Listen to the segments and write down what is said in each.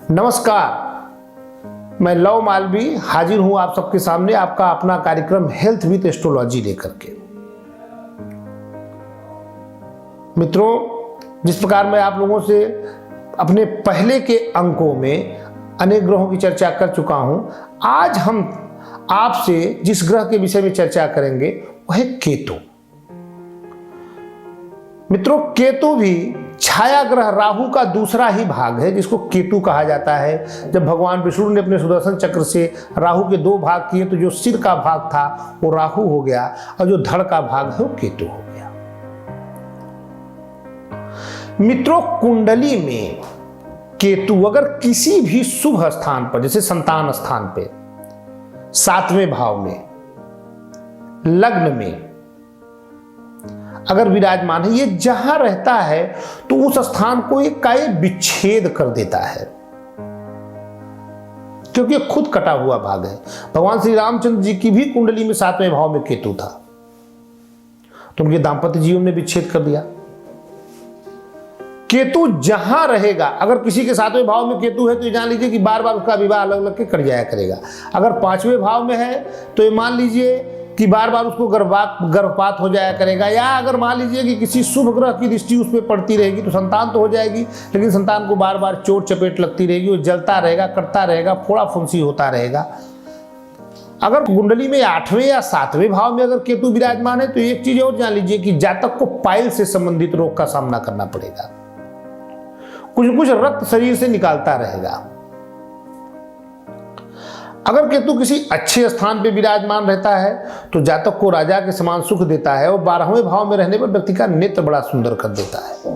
नमस्कार, मैं लव मालवी हाजिर हूं आप सबके सामने आपका अपना कार्यक्रम हेल्थ विद एस्ट्रोलॉजी लेकर के। मित्रों, जिस प्रकार मैं आप लोगों से अपने पहले के अंकों में अनेक ग्रहों की चर्चा कर चुका हूं, आज हम आपसे जिस ग्रह के विषय में चर्चा करेंगे वह है केतु। मित्रों, केतु भी छाया ग्रह राहु का दूसरा ही भाग है, जिसको केतु कहा जाता है। जब भगवान विष्णु ने अपने सुदर्शन चक्र से राहु के दो भाग किए तो जो सिर का भाग था वो राहु हो गया और जो धड़ का भाग है वो केतु हो गया। मित्रों, कुंडली में केतु अगर किसी भी शुभ स्थान पर, जैसे संतान स्थान पे, 7वें भाव में, लग्न में अगर विराजमान है, ये जहां रहता है तो उस स्थान को एक विच्छेद कर देता है, क्योंकि खुद कटा हुआ भाग है। भगवान श्री रामचंद्र जी की भी कुंडली में 7वें भाव में केतु था, तो उनके दाम्पत्य जीवन में विच्छेद कर दिया। केतु जहां रहेगा, अगर किसी के 7वें भाव में केतु है तो ये जान लीजिए कि बार बार उसका विवाह अलग अलग के कर जाया करेगा। अगर 5वें भाव में है तो ये मान लीजिए कि बार बार उसको गर्भपात हो जाया करेगा, या अगर मान लीजिए कि किसी शुभ ग्रह की दृष्टि उस पर पड़ती रहेगी तो संतान तो हो जाएगी, लेकिन संतान को बार बार चोट चपेट लगती रहेगी, वो जलता रहेगा, कटता रहेगा, फोड़ा फुंसी होता रहेगा। अगर कुंडली में 8वें या 7वें भाव में अगर केतु विराजमान है तो एक चीज और जान लीजिए कि जातक को पाइल से संबंधित रोग का सामना करना पड़ेगा, कुछ कुछ रक्त शरीर से निकालता रहेगा। अगर केतु किसी अच्छे स्थान पे विराजमान रहता है तो जातक को राजा के समान सुख देता है, और 12वें भाव में रहने पर व्यक्ति का नेत्र बड़ा सुंदर कर देता है।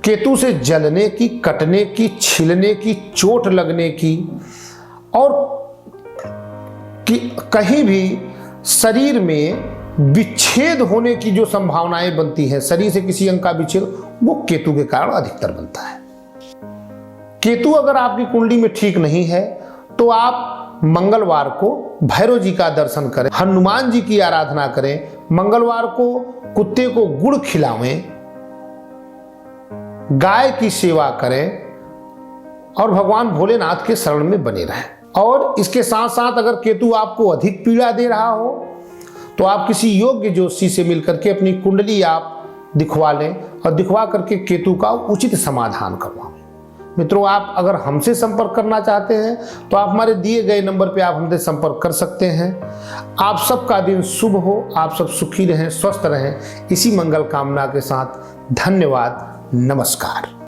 केतु से जलने की, कटने की, छिलने की, चोट लगने की और कहीं भी शरीर में विच्छेद होने की जो संभावनाएं बनती हैं, शरीर से किसी अंग का विच्छेद, वो केतु के कारण अधिकतर बनता है। केतु अगर आपकी कुंडली में ठीक नहीं है तो आप मंगलवार को भैरव जी का दर्शन करें, हनुमान जी की आराधना करें, मंगलवार को कुत्ते को गुड़ खिलावें, गाय की सेवा करें और भगवान भोलेनाथ के शरण में बने रहें। और इसके साथ साथ अगर केतु आपको अधिक पीड़ा दे रहा हो तो आप किसी योग्य ज्योतिषी से मिलकर के अपनी कुंडली आप दिखवा लें और दिखवा करके केतु का उचित समाधान करवाएं। मित्रों, आप अगर हमसे संपर्क करना चाहते हैं तो आप हमारे दिए गए नंबर पे आप हमसे संपर्क कर सकते हैं। आप सबका दिन शुभ हो, आप सब सुखी रहें, स्वस्थ रहें, इसी मंगल कामना के साथ धन्यवाद, नमस्कार।